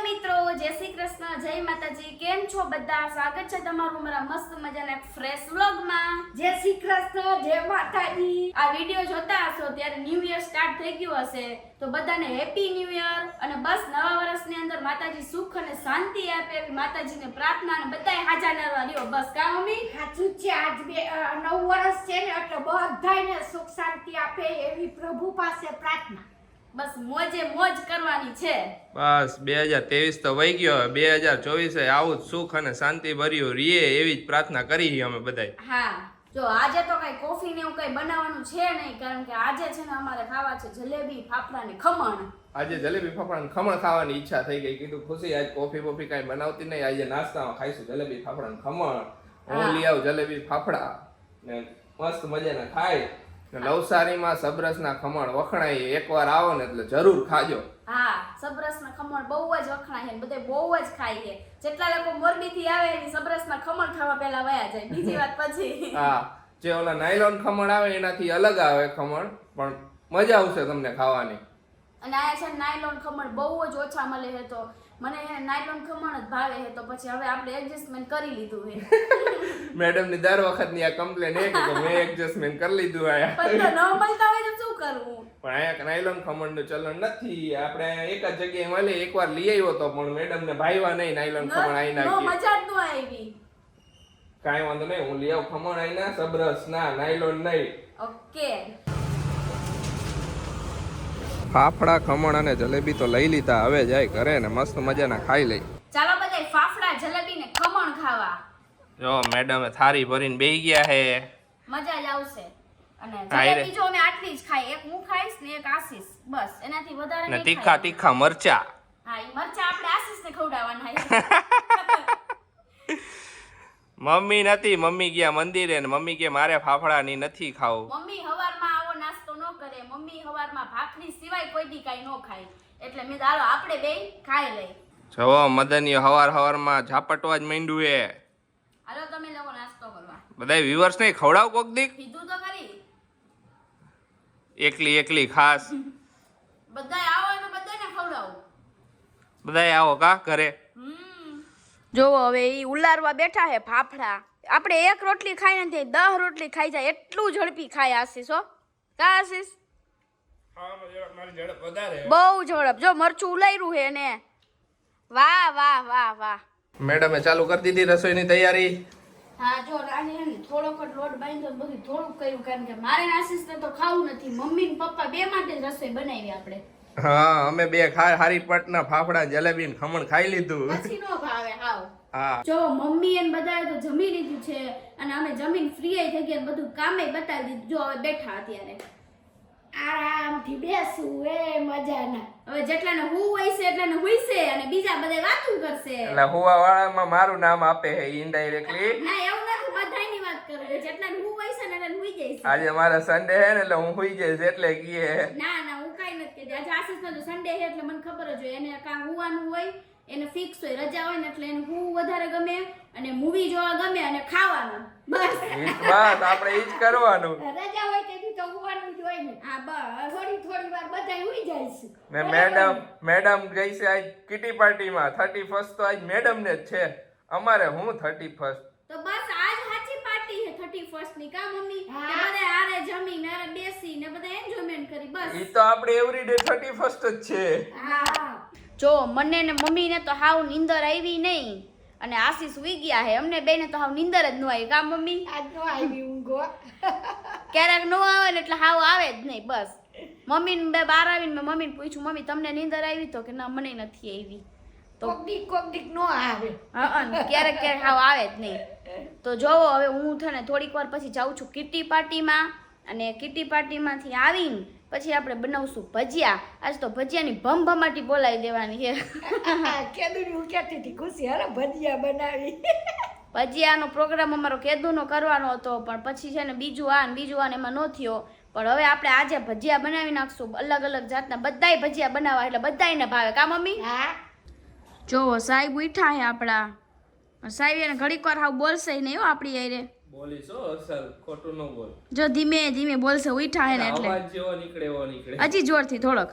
મિત્રો, જય શ્રી કૃષ્ણ, જય માતાજી. કેમ છો બધા? સ્વાગત છે તમારું મારા મસ્ત મજાના એક ફ્રેશ વ્લોગમાં. જય શ્રી કૃષ્ણ, જય માતાજી. આ વિડિયો જોતા હશો ત્યારે ન્યૂ યર સ્ટાર્ટ થઈ ગયું હશે, તો બધાને હેપી ન્યૂ યર અને બસ નવા વર્ષની અંદર માતાજી સુખ અને શાંતિ આપે એવી માતાજીને પ્રાર્થના અને બધાય હાજર નરવા રહ્યો. બસ કા મમ્મી? સાચું છે. આજ 9 વર્ષ છે ને એટલે બધાને સુખ શાંતિ આપે એવી પ્રભુ પાસે પ્રાર્થના. બસ મોજે મોજ કરવાની છે. બસ 2023 તો વહી ગયો, 2024 આવું જ સુખ અને શાંતિ ભર્યું રીએ એવી જ પ્રાર્થના કરી અમે બધાય. હા, જો આજે તો કઈ કોફી ને એવું કઈ બનાવવાનું છે નહીં, કારણ કે આજે છે ને અમારે ખાવા છે જલેબી, ફાફડા ને ખમણ. આજે જલેબી ફાફડા ને ખમણ ખાવાની ઈચ્છા થઈ ગઈ. કીધું ખુશી આજ કોફી બોફી કઈ બનાવતી નહીં, આજે નાસ્તામાં ખાઈશું જલેબી ફાફડા ને ખમણ. હું લઈ આવું જલેબી ફાફડા ને મસ્ત મજાના ખાય. નવસારીમાં સબરસના ખમણ વખણાય, એકવાર આવો ને એટલે જરૂર ખાજો. હા, સબરસના ખમણ બહુ જ વખણાય છે, બધે બહુ જ ખાય છે. જેટલા લોકો મોરબીથી આવે એ સબરસના ખમણ ખાવા પહેલા વયા જાય, બીજી વાત પછી. હા, જે ઓલા નાયલોન ખમણ આવે એનાથી અલગ આવે ખમણ, પણ મજા આવશે તમને ખાવાની. અને આ છે નાયલોન ખમણ બહુ જ ઓછા મળે છે, તો મને નાયલોન ખમણ જ ભાવે છે, તો પછી હવે આપણે એડજસ્ટમેન્ટ કરી લીધું છે. મેડમ ની દર વખતની આ કમ્પ્લેન એ કે મેં એડજસ્ટમેન્ટ કરી લીધું આયા. પણ ન મળતા હોય તો શું કરવું? પણ અહીંયા નાયલોન ખમણનું ચલણ નથી. આપણે એક જ જગ્યાએ મળે, એકવાર લઈ આવ્યો તો પણ મેડમ ને ભાઈવા નહીં નાયલોન ખમણ આઈ નો નાખી. મજા જ ન આવી. કાંઈ વાંધો નહીં, હું લઈ આવું ખમણ આઈ ના, સબરસ ના, નાયલોન નહીં. ઓકે. ફાફડા ખમણ અને જલેબી તો લઈ લીધા, હવે જાય ઘરે ને મસ્ત મજાના ખાઈ લઈ. ચાલો બધાય ફાફડા, જલેબી ને ખમણ ખાવા. જો મેડમે થારી ભરીને બેહી ગયા હે. મજા જ આવશે. અને હાય રે. જલેબી જો અમે આટલી જ ખાઈ, એક હું ખાઈશ ને એક આશીષ, બસ એનાથી વધારે ને નહીં તીખા ખાઈ. તીખા મરચા. હા, ઈ મરચા આપણે આશીષને ખવડાવવાના છે. મમ્મી નથી, મમ્મી ગયા મંદિરે ને મમ્મી કે મારે ફાફડાની નથી ખાવું. મમ્મી હવારમાં આવો નાસ્તો ન કરે, મમ્મી હવારમાં ભાખરી સિવાય કોઈ દી કાઈ ન ખાય, એટલે મેં હાલો આપણે બેય ખાઈ લઈ. જો મદનીય હવારમાં ઝાપટવા જ માંડ્યું હે. હાલો તમે લોકો નાસ્તો કરવા. બધાય વ્યુઅર્સ ને ખવડાવ કોક દીક. કીધું તો ખરી. એકલી એકલી ખાસ. બધાય આવો એટલે બધાને ખવડાવું. બધાય આવો કા ઘરે. જોવો હવે ઈ ઉલારવા બેઠા હે ફાફડા. આપણે એક રોટલી ખાઈ ને 10 રોટલી ખાઈ જાય એટલું ઝડપી ખાય આશીષ. હો કા આશીષ? બહુ ઝડપ. જો મરચું ઉલાર્યું હે ને. વાહ વાહ વાહ વાહ. મેડમે ચાલુ કરી દીધી રસોઈની તૈયારી. હા, જો રાની હે ને થોડોક જ લોટ બાંધ્યો, બધું થોડુંક કર્યું, કારણ કે મારે ને આશીષને તો ખાવું નથી. મમ્મી ને પપ્પા બે માટે જ રસોઈ બનાવી આપણે. હા, અમે બે હારી પટના ફાફડા જલેબી ને ખમણ ખાઈ લીધું. પછી નો ભાવે હાવ. હા, જો મમ્મી એને બધાએ તો જમી લીધું છે, અને અમે જમીન ફ્રી થઈ ગયા, બધું કામે બતાવી દીધું. જો હવે બેઠા અત્યારે આરામથી બેસું એ મજાના. હવે જેટલાને હું હોય છે એટલાને હુઈશે, અને બીજા બધા વાતું કરશે. એટલે હુવા વાળામાં મારું નામ આપે હે ઇનડાયરેક્ટલી. ના એવું નથી, બધાયની વાત કરું છું. જેટલાને હું હોય છે ને એટલાને હુઈ જાય છે. આજે મારા સન્ડે હે ને એટલે હું હુઈ જઈશ એટલે કીએ. ના ના, હું કાઈ નથી કહેતી. આજે આશીષનો તો સન્ડે છે એટલે મને ખબર જ હોય, એને કાં હુવાનું હોય, એને ફિક્સ હોય, રજા હોય ને એટલે એને હું વધારે ગમે, અને મૂવી જોવા ગમે, અને ખાવાનું. બસ આપણે ઈ જ કરવાનું. રજા હોય તેથી તો હોવાનું જ હોય ને. હા બસ. થોડી વાર બધાય હોઈ જાય છે. ને મેડમ ગઈ છે આજ કિટી પાર્ટીમાં. 31st તો આજ મેડમ ને જ છે. અમારે હું 31st. તો બસ આજ સાચી પાર્ટી છે 31st ની. કા મમ્મી? હા. કે બધા આરે જમીને આરે બેસીને બધા એન્જોયમેન્ટ કરી. બસ ઈ તો આપણે એવરીડે 31st જ છે. હા. જો મને ને મમ્મી ને તો હાવ નીંદર આવી નહીં, અને આશીષ સુઈ ગયા હે. અમને બેને તો હાવ નીંદર જ ન આવી. કા મમ્મી? આજ નો આવી ઊંઘો. ક્યારેક ન આવે ને એટલે હાવ આવે જ નહીં. બસ મમ્મી ને બે બહાર આવીને મેં મમ્મીને પૂછ્યું, મમ્મી તમને નીંદર આવી? તો કે ના મને નથી આવી. તો કોક દીક નો આવે. ક્યારેક ક્યારેક હાવ આવે જ નહીં. તો જોવો હવે હું છે ને થોડીક વાર પછી જાઉં છું કિટી પાર્ટીમાં, અને કિટી પાર્ટીમાંથી આવીને પછી આપણે બનાવશું ભજીયા. આજ તો ભજીયાની ભમભમાટી બોલાવી દેવાની છે. કેદુની હું કહેતી હતી ખુશી અરે ભજીયા બનાવી. ભજીયાનો પ્રોગ્રામ અમારો કેદુનો કરવાનો હતો, પણ પછી છે ને બીજું આ ને એમાં ન થયો. પણ હવે આપણે આજે ભજીયા બનાવી નાખશું, અલગ અલગ જાતના બધાય ભજીયા બનાવવા, એટલે બધાયને ભાવે. કા મમ્મી? હા. જોવો સાહેબ ઉઠા હે આપણા. સાહેબ એને ઘડીક વાર હાવ બોલશે નહીં હો આપણી આરે. બોલીશો અસલ, ખોટું ન બોલ. જો ધીમે ધીમે બોલશે, ઉઠા હે ને એટલે અવાજ જેવો નીકળે એવો નીકળે. હજી જોરથી થોડોક.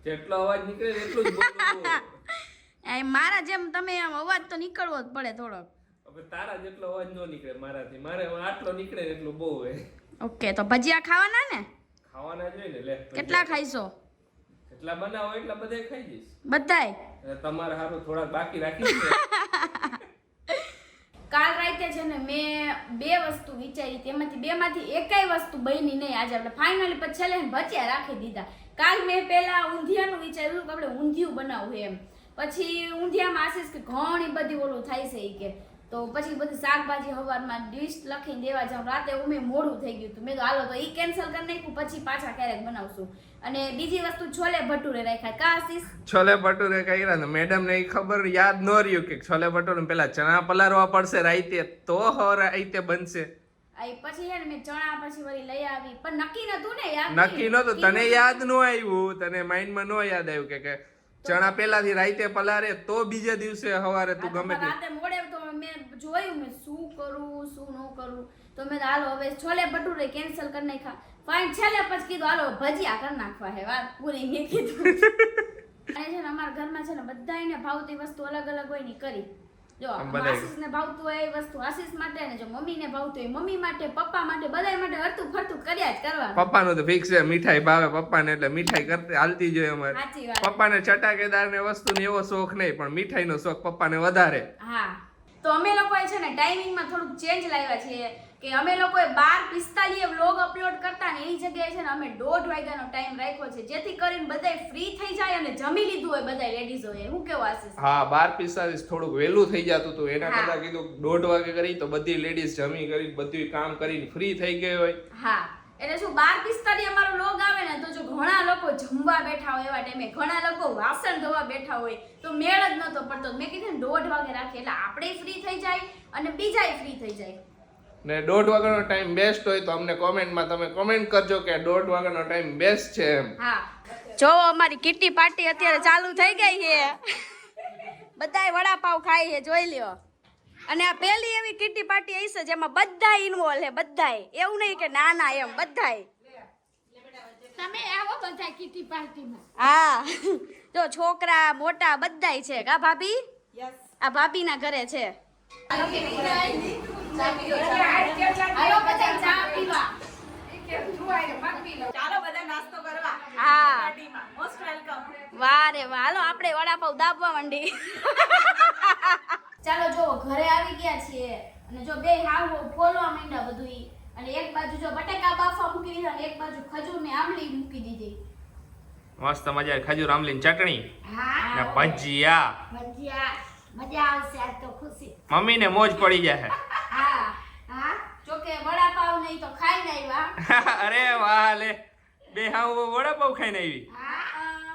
જેટલો અવાજ નીકળે એટલું જ બોલવું. આ મારા જેમ તમે આમ અવાજ તો નીકળવો જ પડે થોડોક. હવે તારા જેટલો અવાજ ન નીકળે મારાથી, મારે આટલો નીકળે ને એટલું બહુ હે. ઓકે, તો ભજીયા ખાવાના ને? ખાવાના જોઈએ ને. લે કેટલા ખાઈશો? જેટલા બનાવો એટલા બધે ખાઈ જઈશ. બધાય? તમારે હારું થોડા બાકી રાખી છે. કાલ રાતે છે ને મેં 2 વસ્તુ વિચારી, તેમાંથી 2માંથી એકેય વસ્તુ બની નહીં. આજે આપણે ફાઇનલી પછી છેલ્લે ભજીયા રાખી દીધા. કાલ મેં પહેલા ઊંધિયાનું વિચાર્યું કે આપણે ઊંધિયું બનાવવું એમ. પછી ઊંધિયામાં આશીષ કે ઘણી બધી ઓલું થાય છે ઈ કે, તો પછી બધી શાકભાજી હવારમાં ડિશ લખીને દેવા જાઉં. રાતે ઉમે મોડું થઈ ગયું હતું. મેં કીધું હાલો તો ઈ કેન્સલ કરી નાખ્યું, પછી પાછા ક્યારેક બનાવશું. અને બીજી વસ્તુ છોલે ભટુરે રાખ્યા. કા આશીષ? છોલે ભટુરે કર્યા ને મેડમ ને ખબર યાદ ન રહ્યું કે છોલે ભટુરે પેલા ચણા પલાળવા પડશે રાઈતે, તો રાઈતે બનશે. આઈ પછી છે ને મેં ચણા પછી વળી લઈ આવી, પણ નક્કી નતું ને યાર. નક્કી નતું, તને યાદ ન આવ્યું, તને માઇન્ડમાં ન યાદ આવ્યું કે ચણા પેલાથી રાઈતે પલારે તો બીજા દિવસે સવારે તું ગમે તે રાતે મોડે તો મેં જોયું મેં શું કરું શું ન કરું, તો મેં હાલો હવે છોલે ભટુરે કેન્સલ કરી નાખ્યા. ફાઇન છેલ્લે પછી કીધું હાલો ભજીયા કરી નાખવા હે. વાત પૂરી મેં કીધું. અને છે ને અમારા ઘરમાં છે ને બધાયને ભાવતી વસ્તુ અલગ અલગ હોય ની કરી. જો આશીષને ભાવતું હોય એ વસ્તુ આશીષ માટે, ને જો મમ્મીને ભાવતું હોય મમ્મી માટે, પપ્પા માટે, બધાય માટે હરતું ફરતું કર્યા જ કરવાનું. પપ્પાનું તો ફિક્સ છે, મીઠાઈ ભાવે પપ્પાને એટલે મીઠાઈ કરતી હાલતી જોઈએ અમારે. સાચી વાત. પપ્પાને ચટાકેદાર ને વસ્તુનો એવો શોખ નહીં, પણ મીઠાઈનો શોખ પપ્પાને વધારે. હા, તો અમે લોકોએ છે ને ટાઈમિંગમાં થોડુંક ચેન્જ લાવ્યા છીએ કે અમે લોકોએ 12:45 વ્લોગ અપલોડ કરતા ને એની જગ્યાએ છે ને અમે 1:30 વાગ્યાનો ટાઈમ રાખ્યો છે, જેથી કરીને બધાય ફ્રી થઈ જાય અને જમી લીધું હોય બધાય લેડીઝોએ. હું કેવું આશીષ? હા, 12:45 થોડુંક વહેલું થઈ જતું હતું, એના કરતા કીધું 1:30 વાગે કરી તો બધી લેડીઝ જમી કરી બધું કામ કરીને ફ્રી થઈ ગઈ હોય. હા, એટલે શું 12:45 અમારો વ્લોગ આવે ને તો જો ઘણા લોકો જમવા બેઠા હોય એવા ટાઈમે, ઘણા લોકો વાસણ ધોવા બેઠા હોય તો મેળ જ નતો પડતો. મેં કીધું 1:30 વાગે રાખીએ એટલે આપણે ફ્રી થઈ જાય અને બીજાય ફ્રી થઈ જાય. ને 1:30 વાગ્યાનો ટાઈમ બેસ્ટ હોય તો અમને કોમેન્ટમાં તમે કોમેન્ટ કરજો કે 1:30 વાગ્યાનો ટાઈમ બેસ્ટ છે એમ. હા, જો અમારી કિટ્ટી પાર્ટી અત્યારે ચાલુ થઈ ગઈ છે. બધાય વડાપાવ ખાય છે, જોઈ લ્યો. અને આ પહેલી એવી કિટ્ટી પાર્ટી હશે જેમાં બધાય ઇન્વોલ્વ છે, બધાય. એવું નહીં કે ના ના એમ, બધાય. તમે આવો બધા કિટી પાર્ટીમાં. હા, જો છોકરા મોટા બધાય છે. કા ભાભી? યસ. આ ભાભીના ઘરે છે. હાલો બધા ચા પીવા. ચાલો બધા નાસ્તો કરવા. હા, પાર્ટીમાં મોસ્ટ વેલકમ. વાહ રે વાહ. હાલો આપણે વડાપાવ દાબવા માંડી. ચાલો જો ઘરે આવી ગયા છીએ અને જો બે હાવ ફોલવા માંડ્યા બધું ઈ. અને એક બાજુ જો બટાકા બાફા મૂકી દીધા અને એક બાજુ ખજૂર ને આમલી મૂકી દીધી. મસ્ત મજા ખજૂર આમલીની ચટણી હા, ને ભજીયા. ભજીયા. મજા આવશે આજ તો ખુશી. મમ્મીને મોજ પડી જાય. હા, હા, જો કે વડાપાવ નહીં તો ખાઈને આવ્યા. અરે વાહ, લે બે હાવ વડાપાવ ખાઈને આવી. હા,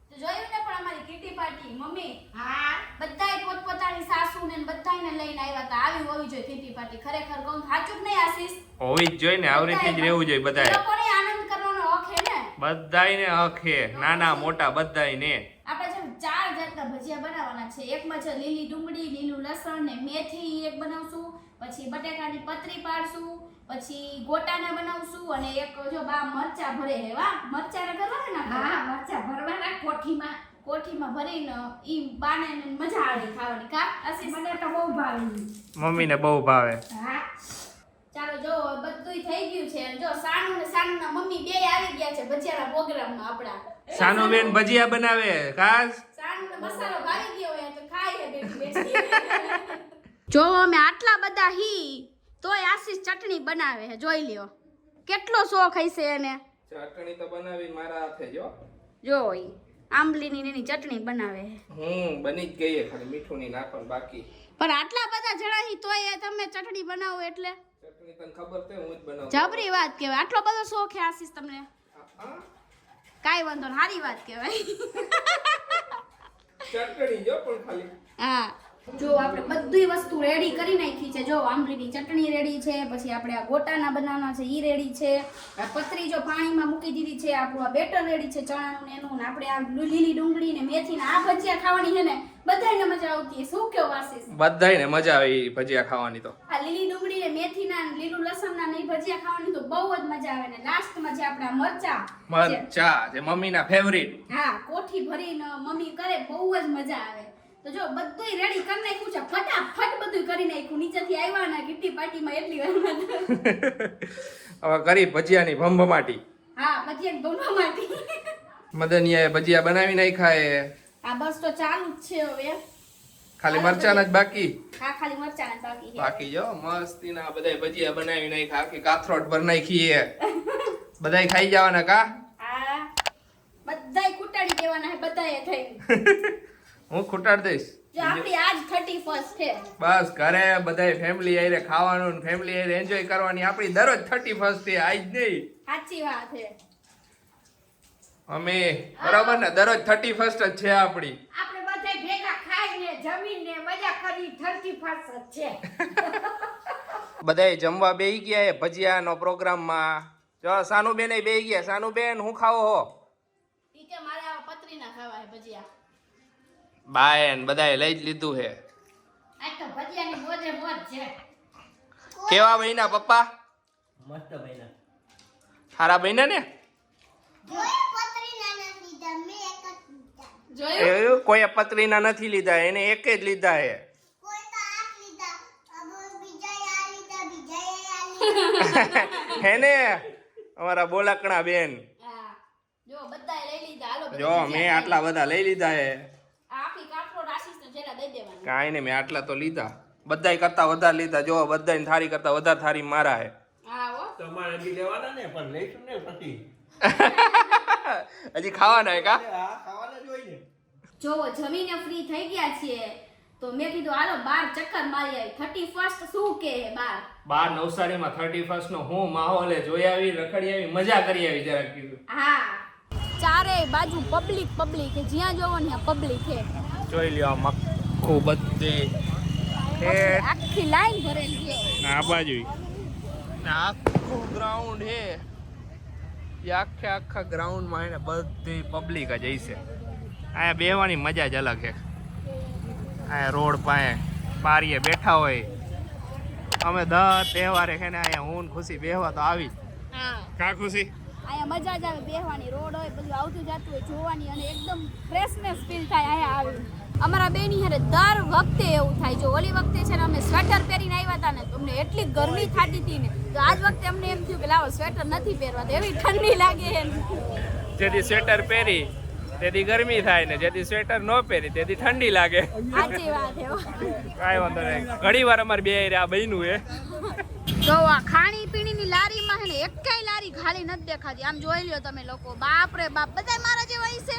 તો જોયું ને પણ અમારી કિટી પાર્ટી મમ્મી હા. બધાય પોતપોતાની સાસુ ને બધાયને લઈને આવ્યા હતા. આવી હોવી જોઈએ કિટી પાર્ટી. ખરેખર કહું સાચું જ નહીં આશીષ? હોવી જ જોઈએ ને, આવી રીતે જ રહેવું જોઈએ બધાએ. લોકોને આનંદ કરવાનો હક છે ને. બધાયને હક છે, નાના મોટા બધાયને. આપણે છે 4 જાતના ભજીયા બનાવવાના છે. એકમાં છે લીલી ડુંગળી, લીલું લસણ ને મેથી એક બનાવશું, પછી બટેકાની પતરી પાડશું, પછી ગોટાના બનાવશું અને એક જો બા મરચા ભરે હે. વાહ, મરચાના કરવાના ને? હા, મરચા ભરવાના કોઠીમાં. કોઠીમાં ભરીને ઈ બાને મજા આવે ખાવાની. કા આશીષ? મને તો બહુ ભાવે. મમ્મીને બહુ ભાવે. હા. ચાલો જો બધુંય થઈ ગયું છે. જો સાનુ ને સાનુના મમ્મી બે આવી ગયા છે ભજીયાના પ્રોગ્રામમાં આપણા. સાનુબેન ભજીયા બનાવે ખાસ. સાનુને મસાલો ભાવી ગયો હોય તો ખાય હે બેઠી બેઠી. જો અમે આટલા બધા હી તોય આશીષ ચટણી બનાવે છે, જોઈ લ્યો. કેટલો શોખ હશે એને. ચટણી તો બનાવી મારા હાથે જો. જો ઈ આંબલીની ને એની ચટણી બનાવે છે. બની જ ગઈ છે, ખાલી મીઠું ની નાખવાનું બાકી. પણ આટલા બધા જણા હી તોય તમે ચટણી બનાવો એટલે ચટણી તને ખબર છે, હું જ બનાવું. જબરી વાત કહેવાય. આટલો બધો શોખ છે આશીષ તમને. કાઈ વાંધો નહીં, સારી વાત કહેવાય. ચટણી જો પણ ખાલી. હા, જો આપણે બધી વસ્તુ રેડી કરી નાખી છે. જો આંબલીની ચટણી રેડી છે, પછી આપણે આ ગોટાના બનાવવાના છે ઈ રેડી છે, આ પતરી જો પાણીમાં મૂકી દીધી છે, આપણું આ બેટર રેડી છે ચણાનું ને એનું, ને આપણે આ લીલી ડુંગળી ને મેથી ને આ ભજીયા ખાવાની છે ને બધાયને મજા આવતી. શું કેવું આશીષ? બધાયને મજા આવે ઈ ભજીયા ખાવાની તો. આ લીલી ડુંગળી ને મેથી ના લીલું લસણ ના ને ભજીયા ખાવાની તો બહુ જ મજા આવે. ને લાસ્ટમાં છે આપણા મરચા જે મમ્મીના ફેવરિટ. હા, કોઠી ભરીને મમ્મી કરે બહુ જ મજા આવે. તો તો જો બધુંય રેડી કરી નાખ્યું છે, ફટાફટ બધું કરી નાખ્યું. નીચેથી આવ્યા ને કિટ્ટી પાર્ટીમાં એટલી વારમાં હવે કરી ભજીયાની ભમભમાટી. હા ભજીયા બનવા માટે. મદનિયાએ ભજીયા બનાવી નાખ્યા એ. આ બસ તો ચાલુ જ છે હવે. ખાલી મરચાના જ બાકી. હા ખાલી મરચાં જ બાકી છે. બાકી જો મસ્તીના બધાય ભજીયા બનાવી નાખ્યા, આખી કાથરોટ ભર નાખી એ. બધાય ખાઈ જવાના કા? હા બધાય કુટાડી દેવાના છે બધાએ થઈ. હું ખૂટાડ દઈશ. જો આપણી આજ 31st છે. બસ ઘરે બધાય ફેમિલી આઈને ખાવાનું ને ફેમિલી આઈને એન્જોય કરવાની આપણી દરરોજ 31st છે, આજ નહીં. સાચી વાત છે. અમે બરાબર ને દરરોજ 31st જ છે આપણી. આપણે બધા ભેગા ખાઈને જમીને મજા કરી 31st છે. બધાય જમવા બેહી ગયા એ ભજીયાનો પ્રોગ્રામમાં. જો સાનુબેન બેહી ગયા. સાનુબેન હું ખાવો હો? ઈ કે મારે આ પતરીના ખાવા છે ભજીયા. બાયન બધાય લઈ જ લીધું હે. આ તો ભજીયાની મોજે મોજ છે. કેવા બહેના પપ્પા? મસ્ત બન્યા. સારા બહેના ને? જોયું? એવું કોઈ પતરીના નથી લીધા, એને એક જ લીધા હે. હે ને અમારા બોલાકણા બેન. હા જો બધાએ લઈ લીધા. હાલો બધા જો મેં ભજીયા આટલા બધા લઈ લીધા હે. આ આપણી કાફરોડ આશીષને જેલા દઈ દેવાની. કાંઈ ને મેં આટલા તો લીધા. બધાય કરતા વધારે લીધા. જો બધાય થારી કરતા વધારે થારી મારા હે. હા હો. તમારે બી લેવાના ને પણ લઈશું ને પછી. હજી ખાવાના હે કા? આ ખાવાના જ હોય ને. જોવો જમીને ફ્રી થઈ ગયા છીએ તો મેં કીધું હાલો બાર ચક્કર મારી આવી. 31st શું કે બાર? બાર નવસારીમાં 31st નો હું માહોલ હે, જોઈ આવી, રખડી આવી, મજા કરી આવી જરાક કીધું. હા ચારે બાજુ પબ્લિક કે જ્યાં જોવો ને ત્યાં પબ્લિક છે. જોઈ લ્યો આ મક્કું બધે એ આખી લાઈન ભરેલી છે. આ બાજુ આખું ગ્રાઉન્ડ હે. એ આખા ગ્રાઉન્ડમાં એને બધી પબ્લિક જ હશે. અહીંયા બેહવાની મજા જ અલગ છે. અહીંયા રોડ પાસે પારીએ બેઠા હોય. અમે દર તહેવારે છે ને અહીંયા હું ને ખુશી બેહવા તો આવી. હા કા ખુશી? અહીંયા મજા જ આવે બેહવાની. રોડ હોય બધું આવતું જાતું હોય જોવાની અને એકદમ ફ્રેશનેસ ફીલ થાય અહીંયા આવી. અમારા બેની હારે દર વખતે એવું થાય. જો ઓલી વખતે છે ને અમે સ્વેટર પહેરીને આવ્યા હતા ને તો અમને એટલી ગરમી થતી હતી ને તો આજ વખતે અમને એમ થયું કે લાવો સ્વેટર નથી પહેરવા તો એવી ઠંડી લાગે. જેથી સ્વેટર પહેરી તેથી ગરમી થાય ને જેથી સ્વેટર ન પહેરી તેથી ઠંડી લાગે. સાચી વાત છે. કાંઈ વાંધો નહીં. ઘણી વાર અમારે બે આ બન્યું હે. જો આ ખાણી પીણીની લારીમાં હે ને એકેય લારી ખાલી નથી દેખાતી. આમ જોઈ લ્યો તમે લોકો. બાપ રે બાપ બધા મારા જેવા છે.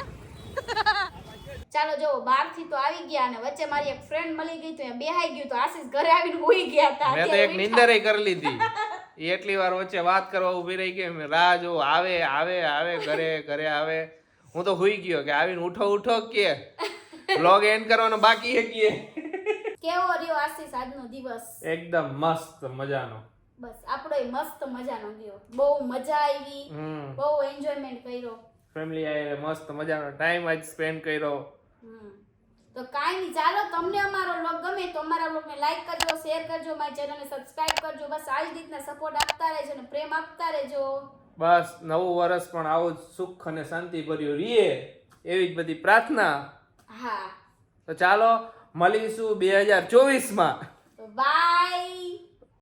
ચાલો જો બહારથી તો આવી ગયા અને વચ્ચે મારી એક ફ્રેન્ડ મળી ગઈ તો બેહાઈ ગયું તો આશીષ ઘરે આવીને હુઈ ગયા હતા. મેં તો એક નિંદરે કરી લીધી. એ એટલી વાર વચ્ચે વાત કરવા ઊભી રહી કે મેં રાહ જો આવે ઘરે આવે. હું તો હુઈ ગયો કે આવીને ઉઠો કે વ્લોગ એન્ડ કરવાનો બાકી છે કે. કેવો રહ્યો આશીષ આજનો દિવસ? એકદમ મસ્ત મજાનો. બસ આપણોય મસ્ત મજાનો ગયો. બહુ મજા આવી. બહુ એન્જોયમેન્ટ કર્યો. ફેમિલી આયે મસ્ત મજાનો ટાઈમ આજ સ્પેન્ડ કર્યો. તો કાંઈ નહીં ચાલો તમને અમારો વ્લોગ ગમે તો અમારા વ્લોગને લાઈક કરજો, શેર કરજો, મારી ચેનલને સબસ્ક્રાઇબ કરજો. બસ આવી રીતના સપોર્ટ આપતા રહેજો અને પ્રેમ આપતા રહેજો. બસ નવું વર્ષ પણ આવું જ સુખ અને શાંતિ ભર્યું રહીએ એવી જ બધી પ્રાર્થના. હા તો ચાલો મળીશું 2024 માં. તો બાય.